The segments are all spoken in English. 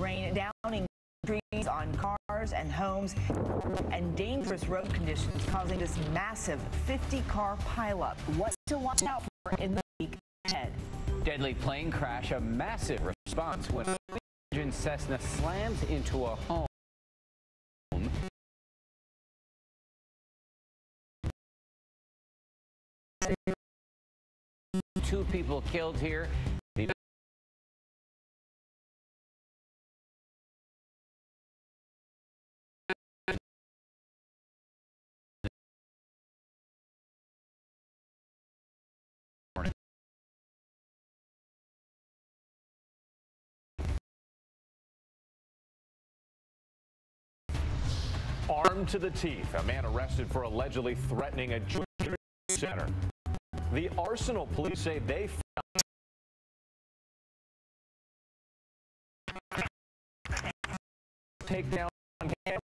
rain downing trees on cars and homes and dangerous road conditions causing this massive 50-car pileup. What to watch out for in the week ahead. Deadly plane crash, a massive response when a engine Cessna slams into a home. 2 people killed here. Armed to the teeth, a man arrested for allegedly threatening a Jewish center. The Arsenal police say they found takedown on camera.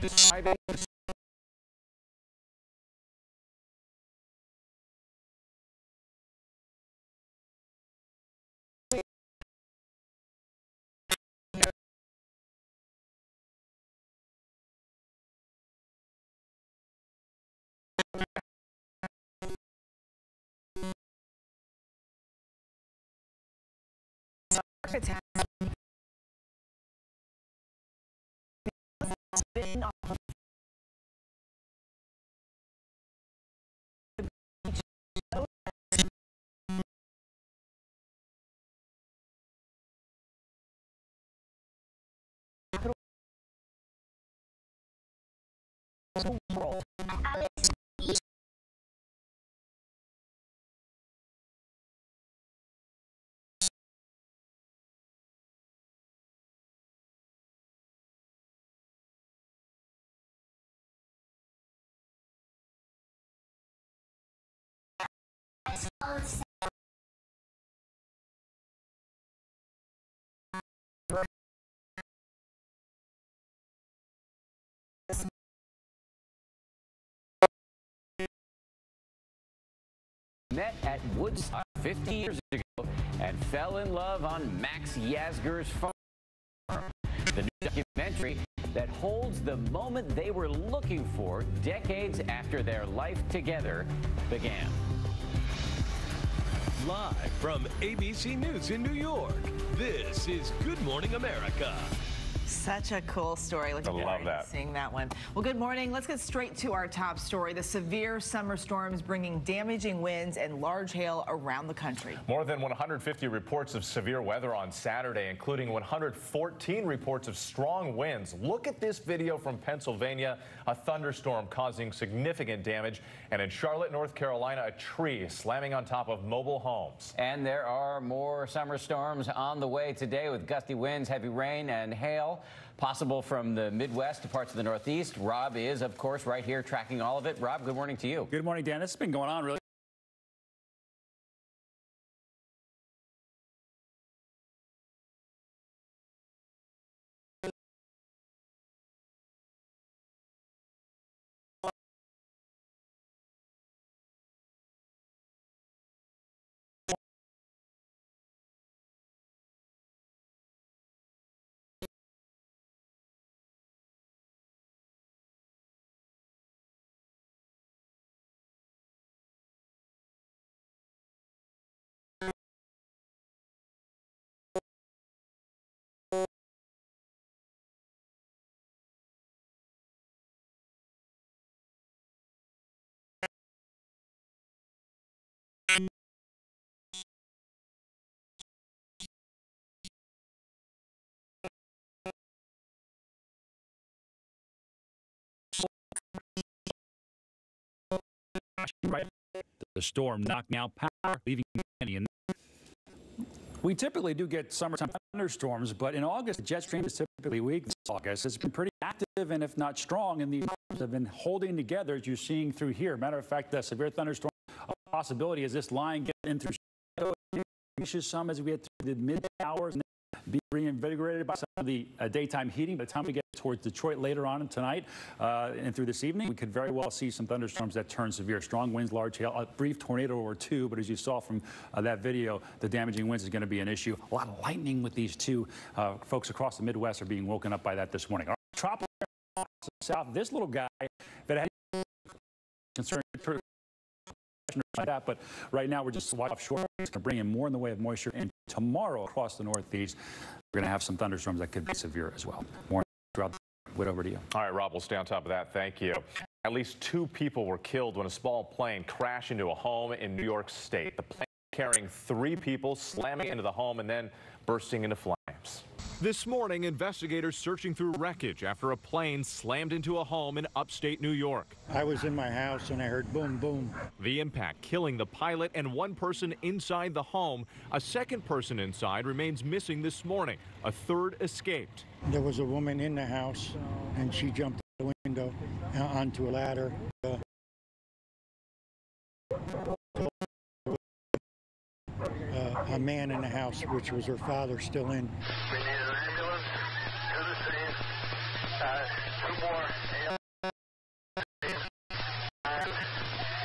Describing attack been off of the world. Met at Woodstock 50 years ago and fell in love on Max Yasgur's farm. The new documentary that holds the moment they were looking for decades after their life together began. Live from ABC News in New York, this is Good Morning America. Such a cool story. Looking forward to seeing that one. Well, good morning. Let's get straight to our top story. The severe summer storms bringing damaging winds and large hail around the country. More than 150 reports of severe weather on Saturday, including 114 reports of strong winds. Look at this video from Pennsylvania, a thunderstorm causing significant damage, and in Charlotte, North Carolina, a tree slamming on top of mobile homes. And there are more summer storms on the way today with gusty winds, heavy rain, and hail. Possible from the Midwest to parts of the Northeast. Rob is, of course, right here tracking all of it. Rob, good morning to you. Good morning, Dan. This has been going on really. The storm knocking out power, leaving many in. We typically do get summertime thunderstorms, but in August, the jet stream is typically weak. This August, it's been pretty active, and if not strong, and these have been holding together, as you're seeing through here. Matter of fact, the severe thunderstorm possibility is this line getting in through diminishes some as we get through the mid hours and be reinvigorated by some of the daytime heating. By the time we get towards Detroit later on tonight and through this evening, we could very well see some thunderstorms that turn severe. Strong winds, large hail, a brief tornado or two. But as you saw from that video, the damaging winds is going to be an issue. A lot of lightning with these two. Folks across the Midwest are being woken up by that this morning. Our tropical south, this little guy that had concern like that, but right now we're just offshore. It's going to bring in more in the way of moisture, and tomorrow across the Northeast we're going to have some thunderstorms that could be severe as well. More throughout the week. Over to you. All right, Rob, we'll stay on top of that. Thank you. At least 2 people were killed when a small plane crashed into a home in New York State. The plane carrying 3 people slamming into the home and then bursting into flames. This morning, investigators searching through wreckage after a plane slammed into a home in upstate New York. I was in my house and I heard boom, boom. The impact killing the pilot and 1 person inside the home. A 2nd person inside remains missing this morning. A 3rd escaped. There was a woman in the house and she jumped out the window onto a ladder. A man in the house, which was her father, still in. We need an ambulance to the scene. 2 more and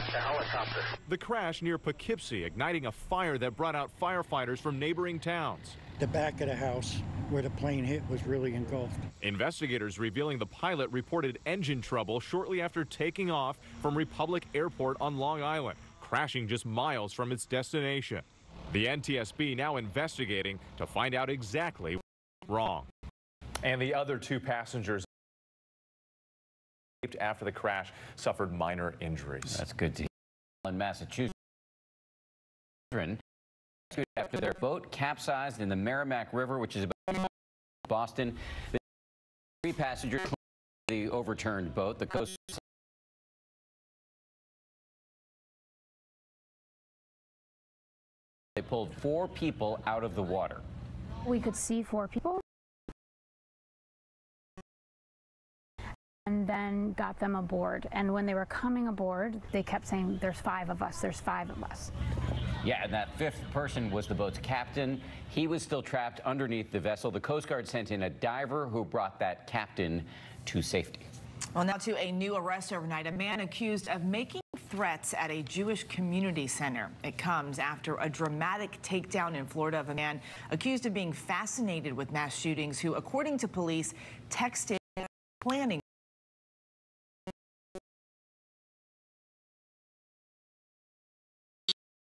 the helicopter. The crash near Poughkeepsie igniting a fire that brought out firefighters from neighboring towns. The back of the house where the plane hit was really engulfed. Investigators revealing the pilot reported engine trouble shortly after taking off from Republic Airport on Long Island, crashing just miles from its destination. The NTSB now investigating to find out exactly what's wrong. And the other 2 passengers after the crash suffered minor injuries. That's good to hear. In Massachusetts, after their boat capsized in the Merrimack River, which is about Boston. The 3 passengers the overturned boat. The coast they pulled 4 people out of the water. We could see 4 people and then got them aboard. And when they were coming aboard, they kept saying, there's 5 of us, there's 5 of us. Yeah, and that 5th person was the boat's captain. He was still trapped underneath the vessel. The Coast Guard sent in a diver who brought that captain to safety. Well, now to a new arrest overnight. A man accused of making threats at a Jewish community center. It comes after a dramatic takedown in Florida of a man accused of being fascinated with mass shootings who, according to police, texted planning.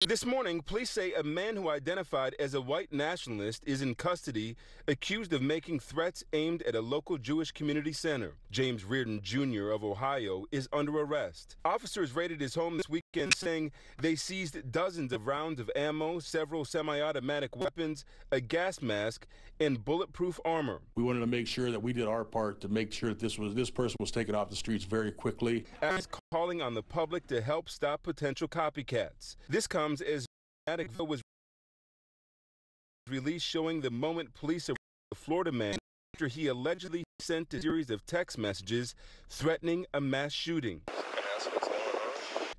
This morning, police say a man who identified as a white nationalist is in custody, accused of making threats aimed at a local Jewish community center. James Reardon Jr. of Ohio is under arrest. Officers raided his home this weekend, saying they seized dozens of rounds of ammo, several semi-automatic weapons, a gas mask, and bulletproof armor. We wanted to make sure that we did our part to make sure that this person was taken off the streets very quickly. As calling on the public to help stop potential copycats. This comes as dramatic video was released showing the moment police arrested the Florida man after he allegedly sent a series of text messages threatening a mass shooting.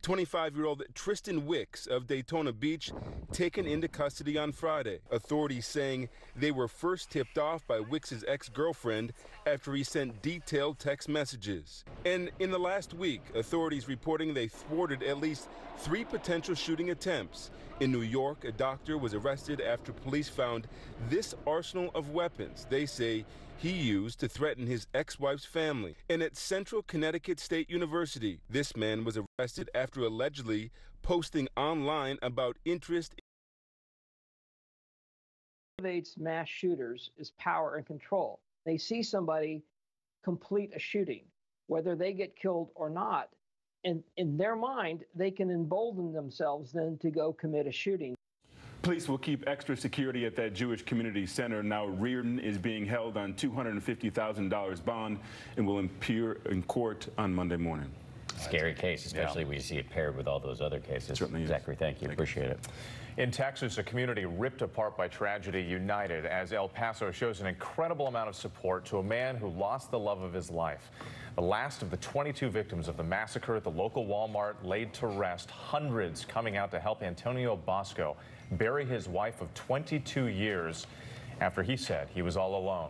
25-year-old Tristan Wicks of Daytona Beach taken into custody on Friday. Authorities saying they were first tipped off by Wicks's ex-girlfriend after he sent detailed text messages. And in the last week, authorities reporting they thwarted at least 3 potential shooting attempts. In New York, a doctor was arrested after police found this arsenal of weapons they say he used to threaten his ex-wife's family. And at Central Connecticut State University, this man was arrested after allegedly posting online about interest in motivates mass shooters is power and control. They see somebody complete a shooting, whether they get killed or not, and in their mind, they can embolden themselves then to go commit a shooting. Police will keep extra security at that Jewish community center. Now Reardon is being held on $250,000 bond and will appear in court on Monday morning. Scary case, especially when you see it paired with all those other cases. Certainly is. Zachary, thank you. Appreciate it. In Texas, a community ripped apart by tragedy united as El Paso shows an incredible amount of support to a man who lost the love of his life. The last of the 22 victims of the massacre at the local Walmart laid to rest, hundreds coming out to help Antonio Bosco bury his wife of 22 years after he said he was all alone.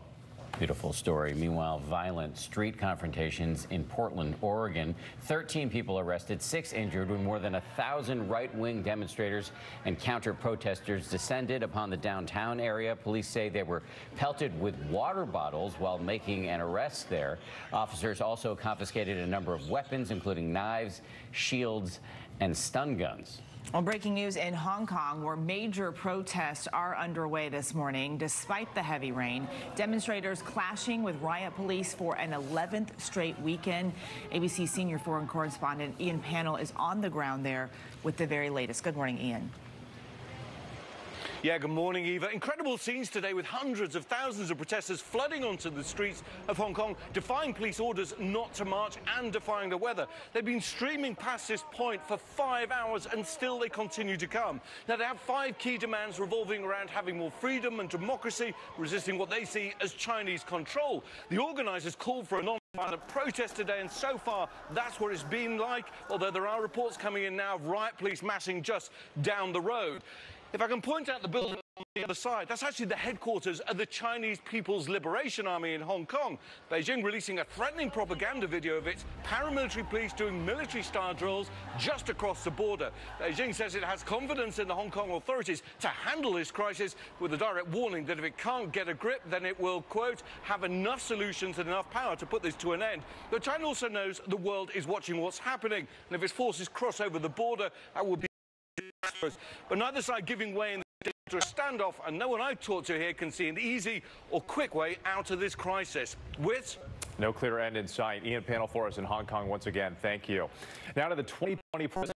Beautiful story. Meanwhile, violent street confrontations in Portland, Oregon. 13 people arrested, 6 injured when more than 1,000 right-wing demonstrators and counter-protesters descended upon the downtown area. Police say they were pelted with water bottles while making an arrest there. Officers also confiscated a number of weapons, including knives, shields, and stun guns. Well, breaking news in Hong Kong, where major protests are underway this morning. Despite the heavy rain, demonstrators clashing with riot police for an 11th straight weekend. ABC senior foreign correspondent Ian Pannell is on the ground there with the very latest. Good morning, Ian. Yeah, good morning, Eva. Incredible scenes today with hundreds of thousands of protesters flooding onto the streets of Hong Kong, defying police orders not to march and defying the weather. They've been streaming past this point for 5 hours and still they continue to come. Now, they have 5 key demands revolving around having more freedom and democracy, resisting what they see as Chinese control. The organisers called for a non-violent protest today, and so far that's what it's been like, although there are reports coming in now of riot police massing just down the road. If I can point out the building on the other side, that's actually the headquarters of the Chinese People's Liberation Army in Hong Kong. Beijing releasing a threatening propaganda video of its paramilitary police doing military-style drills just across the border. Beijing says it has confidence in the Hong Kong authorities to handle this crisis, with a direct warning that if it can't get a grip, then it will, quote, have enough solutions and enough power to put this to an end. But China also knows the world is watching what's happening, and if its forces cross over the border, that will be. But neither side giving way in the dangerous standoff, and no one I've talked to here can see an easy or quick way out of this crisis. With no clear end in sight. Ian Pannell for us in Hong Kong once again. Thank you. Now to the 2020 president.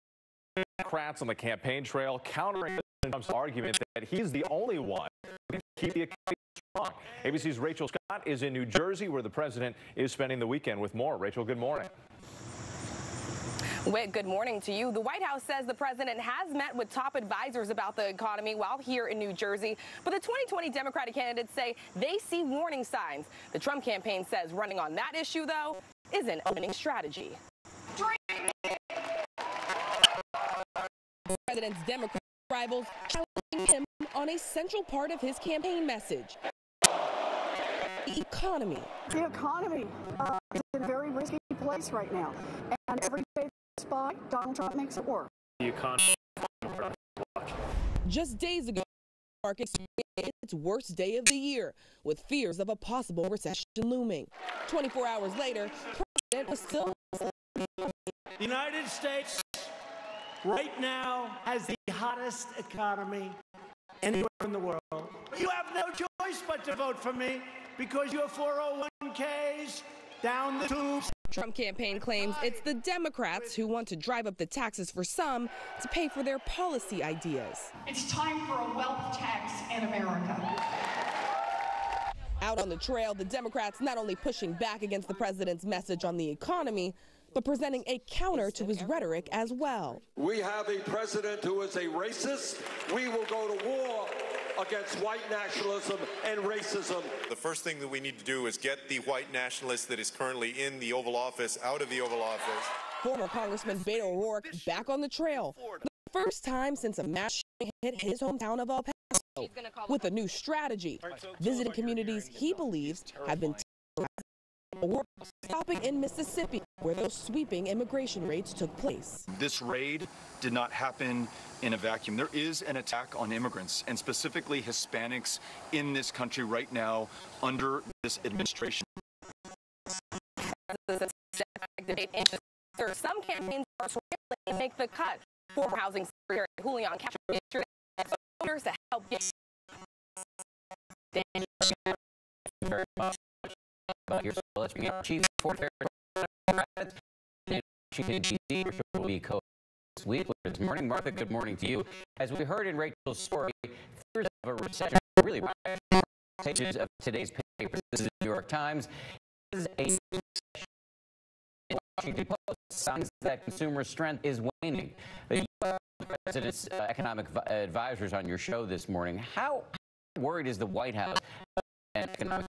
Democrats on the campaign trail countering Trump's argument that he's the only one who can keep the economy strong. ABC's Rachel Scott is in New Jersey, where the president is spending the weekend with more. Rachel, good morning. Whit, good morning to you. The White House says the president has met with top advisors about the economy while here in New Jersey. But the 2020 Democratic candidates say they see warning signs. The Trump campaign says running on that issue, though, isn't a winning strategy. The president's Democratic rivals challenging him on a central part of his campaign message. The economy. The economy is in a very risky place right now. And every day that's by, Donald Trump makes it work. The economy. Just days ago, the market experienced its worst day of the year, with fears of a possible recession looming. 24 hours later, the president was still. The United States right now has the hottest economy anywhere in the world. You have no choice but to vote for me because your 401ks down the tubes. Trump campaign claims it's the Democrats who want to drive up the taxes for some to pay for their policy ideas. It's time for a wealth tax in America. Out on the trail, the Democrats not only pushing back against the president's message on the economy, but presenting a counter to his rhetoric as well. We have a president who is a racist. We will go to war against white nationalism and racism. The first thing that we need to do is get the white nationalist that is currently in the Oval Office out of the Oval Office. Former Congressman Beto O'Rourke back on the trail. The first time since a mass shooting hit his hometown of El Paso, with a new strategy. Visiting communities he believes have been stopping in Mississippi, where those sweeping immigration raids took place. This raid did not happen in a vacuum. There is an attack on immigrants, and specifically Hispanics in this country right now under this administration. Some campaigns are struggling to make the cut. Former Housing Secretary Julian Castro to help get let's begin. Chief Reporter in Washington, D.C. will be this week. This morning, Martha, good morning to you. As we heard in Rachel's story, fears of a recession really rise. Pages of today's papers. This is the New York Times. This is a Washington Post signs that consumer strength is waning. The President's economic advisors on your show this morning. How worried is the White House about economic?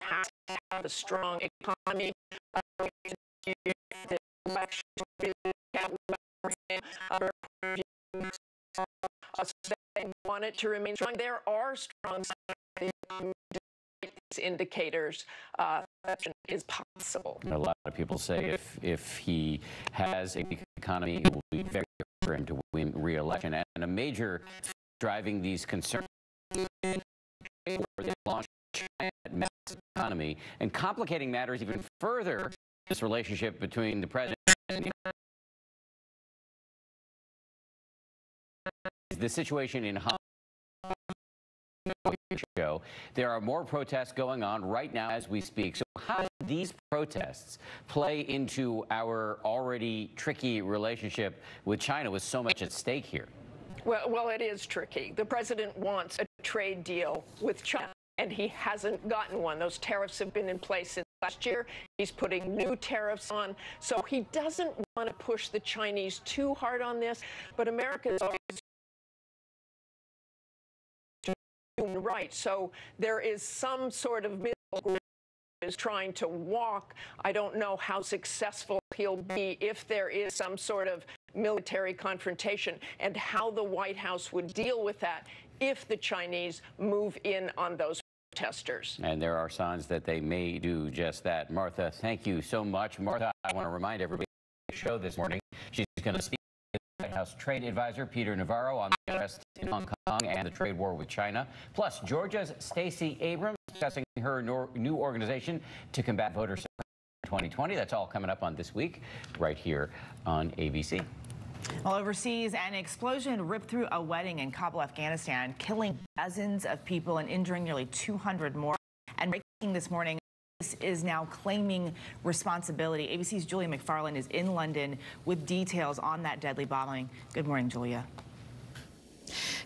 Has to have a strong economy. They want it to remain strong. There are strong indicators that is possible. A lot of people say if he has a weak economy, it will be very hard for him to win re-election. And a major driving these concerns for the launch of the economy and complicating matters even further. This relationship between the president and the situation in Hong Kong. There are more protests going on right now as we speak. So how do these protests play into our already tricky relationship with China with so much at stake here? Well, it is tricky. The president wants a trade deal with China, and he hasn't gotten one. Those tariffs have been in place since last year. He's putting new tariffs on. So he doesn't want to push the Chinese too hard on this, but America is always human rights. So there is some sort of middle ground is trying to walk. I don't know how successful he'll be if there is some sort of military confrontation, and how the White House would deal with that if the Chinese move in on those protesters. And there are signs that they may do just that. Martha, thank you so much. Martha, I want to remind everybody on the show this morning, she's going to speak with White House trade advisor Peter Navarro on the arrest in Hong Kong and the trade war with China. Plus, Georgia's Stacey Abrams discussing her new organization to combat voter suppression in 2020. That's all coming up on This Week right here on ABC. Well, overseas, an explosion ripped through a wedding in Kabul, Afghanistan, killing dozens of people and injuring nearly 200 more. And breaking this morning, this is now claiming responsibility. ABC's Julia McFarland is in London with details on that deadly bombing. Good morning, Julia.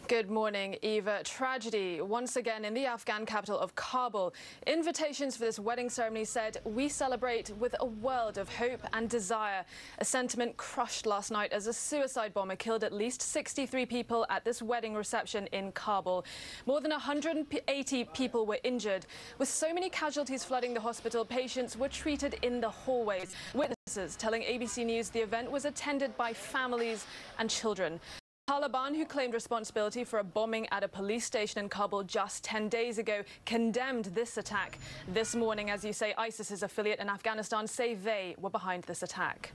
Good morning, Eva. Tragedy once again in the Afghan capital of Kabul. Invitations for this wedding ceremony said, "We celebrate with a world of hope and desire." A sentiment crushed last night as a suicide bomber killed at least 63 people at this wedding reception in Kabul. More than 180 people were injured. With so many casualties flooding the hospital, patients were treated in the hallways. Witnesses telling ABC News the event was attended by families and children. Taliban, who claimed responsibility for a bombing at a police station in Kabul just 10 days ago, condemned this attack. This morning, as you say, ISIS's affiliate in Afghanistan say they were behind this attack.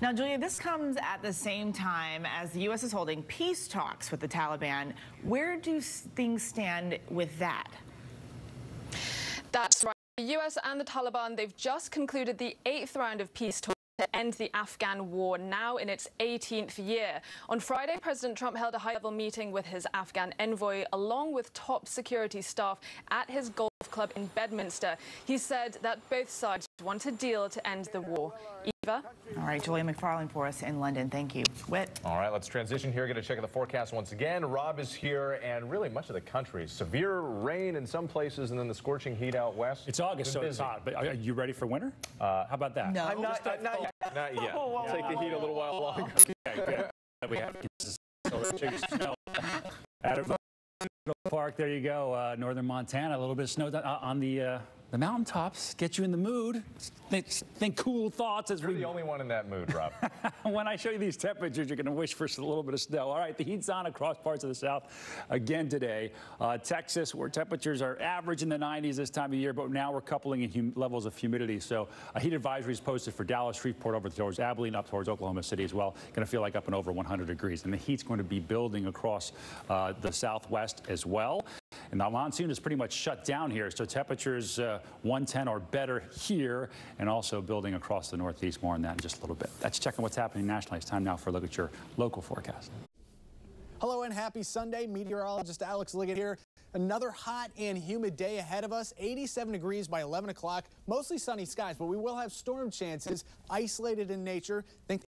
Now, Julia, this comes at the same time as the U.S. is holding peace talks with the Taliban. Where do things stand with that? That's right. The U.S. and the Taliban, they've just concluded the 8th round of peace talks to end the Afghan war, now in its 18th year. On Friday, President Trump held a high-level meeting with his Afghan envoy, along with top security staff at his golf club in Bedminster. He said that both sides want a deal to end the war. Eva? All right, Julia McFarland for us in London. Thank you. Whit? All right, let's transition here. Get a check of the forecast once again. Rob is here, and really much of the country. Severe rain in some places, and then the scorching heat out west. It's August, so it's hot. But are you ready for winter? How about that? No. Not yet. Whoa, Take the heat a little while longer. Okay, good. We have snow. Out of Park, there you go. Northern Montana, a little bit of snow on the mountaintops. Get you in the mood. Think cool thoughts as You're the only one in that mood, Rob. When I show you these temperatures, you're going to wish for a little bit of snow. All right, the heat's on across parts of the South again today. Texas, where temperatures are average in the 90s this time of year, but now we're coupling in levels of humidity. So a heat advisory is posted for Dallas, Shreveport, over towards Abilene, up towards Oklahoma City as well. Going to feel like up and over 100 degrees. And the heat's going to be building across the southwest as well. And the monsoon is pretty much shut down here, so temperatures 110 or better here, and also building across the northeast. More on that in just a little bit. That's checking what's happening nationally. It's time now for a look at your local forecast. Hello and happy Sunday. Meteorologist Alex Liggett here. Another hot and humid day ahead of us. 87 degrees by 11 o'clock. Mostly sunny skies, but we will have storm chances, isolated in nature. Think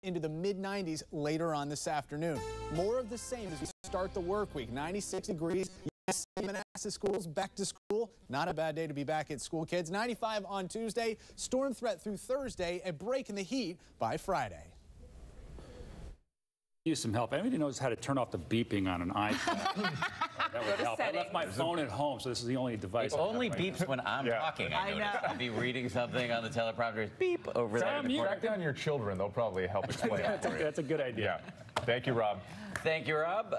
into the mid-90s later on this afternoon. More of the same as we start the work week. 96 degrees. Yes, Manassas schools back to school. Not a bad day to be back at school, kids. 95 on Tuesday. Storm threat through Thursday. A break in the heat by Friday. Use some help. Anybody knows how to turn off the beeping on an iPad? That would help. I left my phone at home, so this is the only device. It only beeps when I'm talking. I know. I'll be reading something on the teleprompter. Beep over there. Track down your children. They'll probably help explain it for you. That's a good idea. Yeah. Thank you, Rob. Thank you, Rob.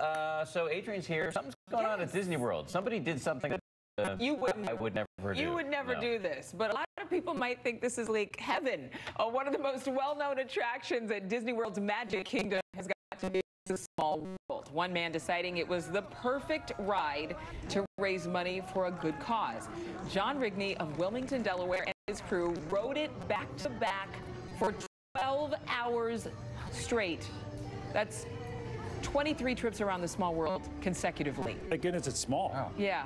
So Adrian's here. Something's going on at Disney World. Somebody did something that I would never do. You would never do this, but a lot of people might think this is like heaven. One of the most well-known attractions at Disney World's Magic Kingdom has got to be the Small World. One man deciding it was the perfect ride to raise money for a good cause. John Rigney of Wilmington, Delaware, and his crew rode it back to back for 12 hours straight. That's 23 trips around the Small World consecutively. Thank goodness it's small. Oh. Yeah.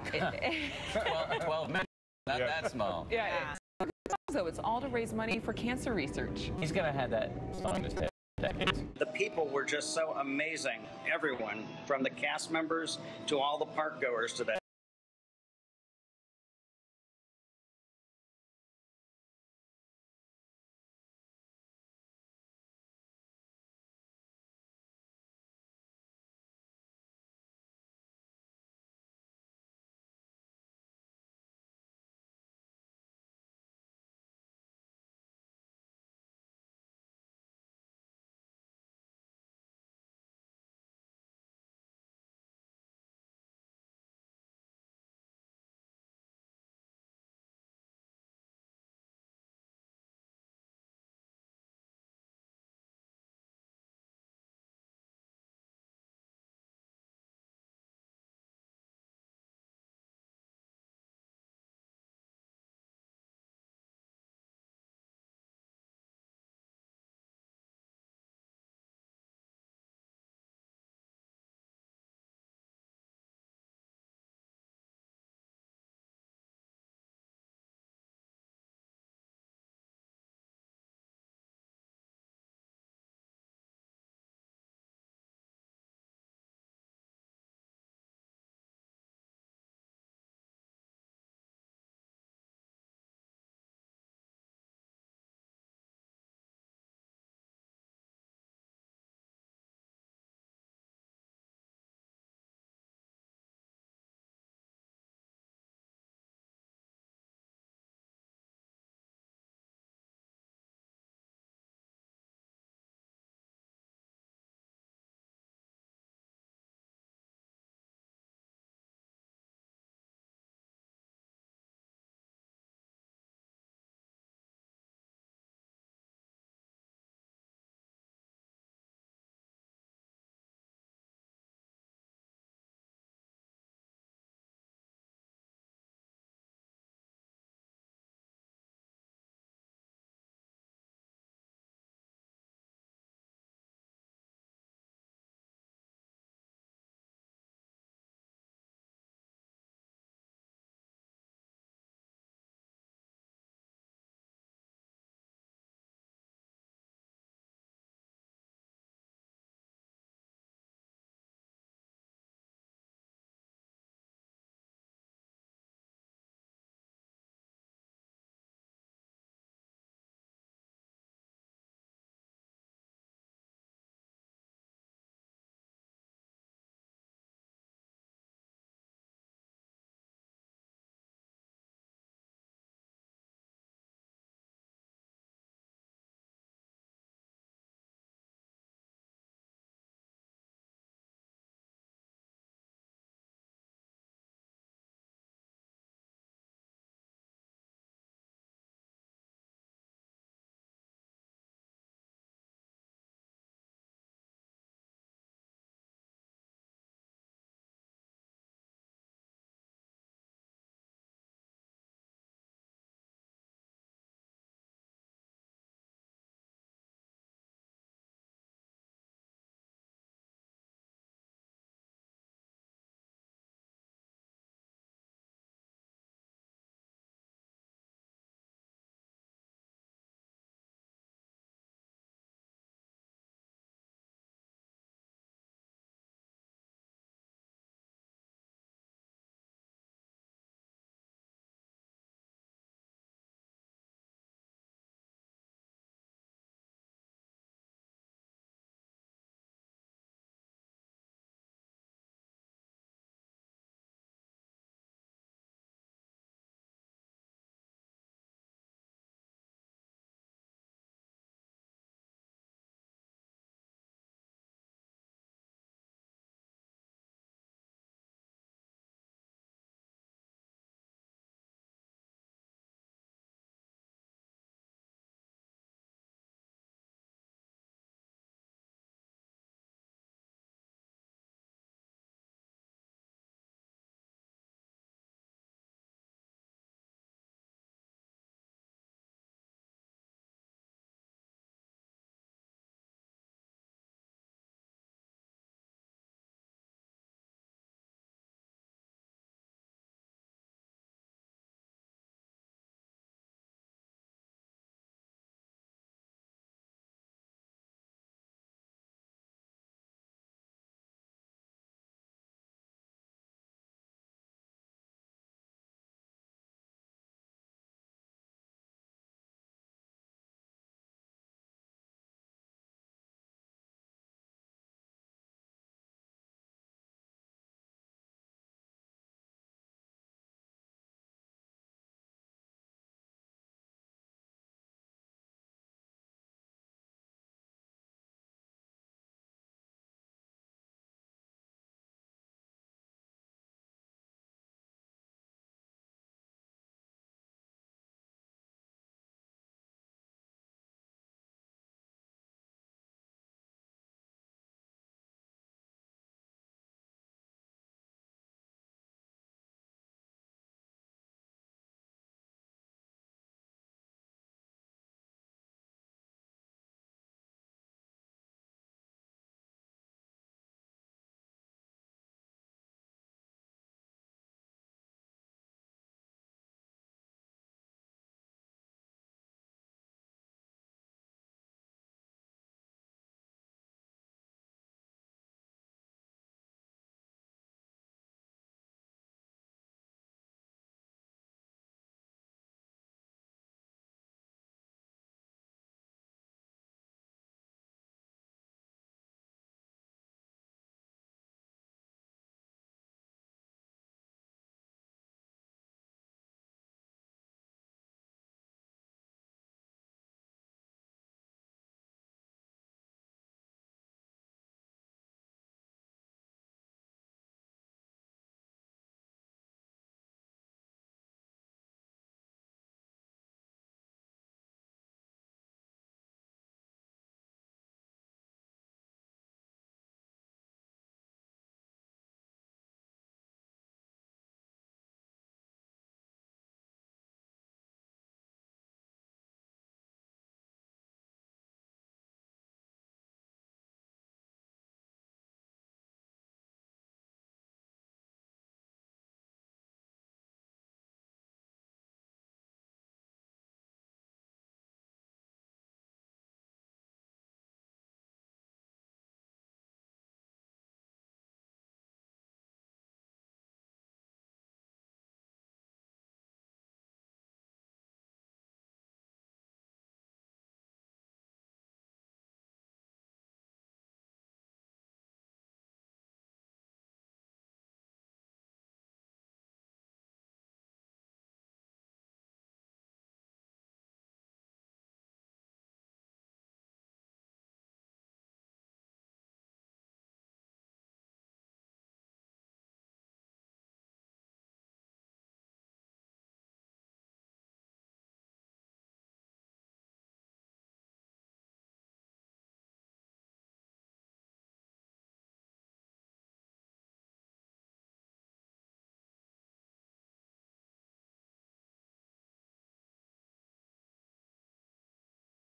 12 minutes, not that small. Yeah. So it's all to raise money for cancer research. He's going to have that song this decades. The people were just so amazing. Everyone, from the cast members to all the park goers today.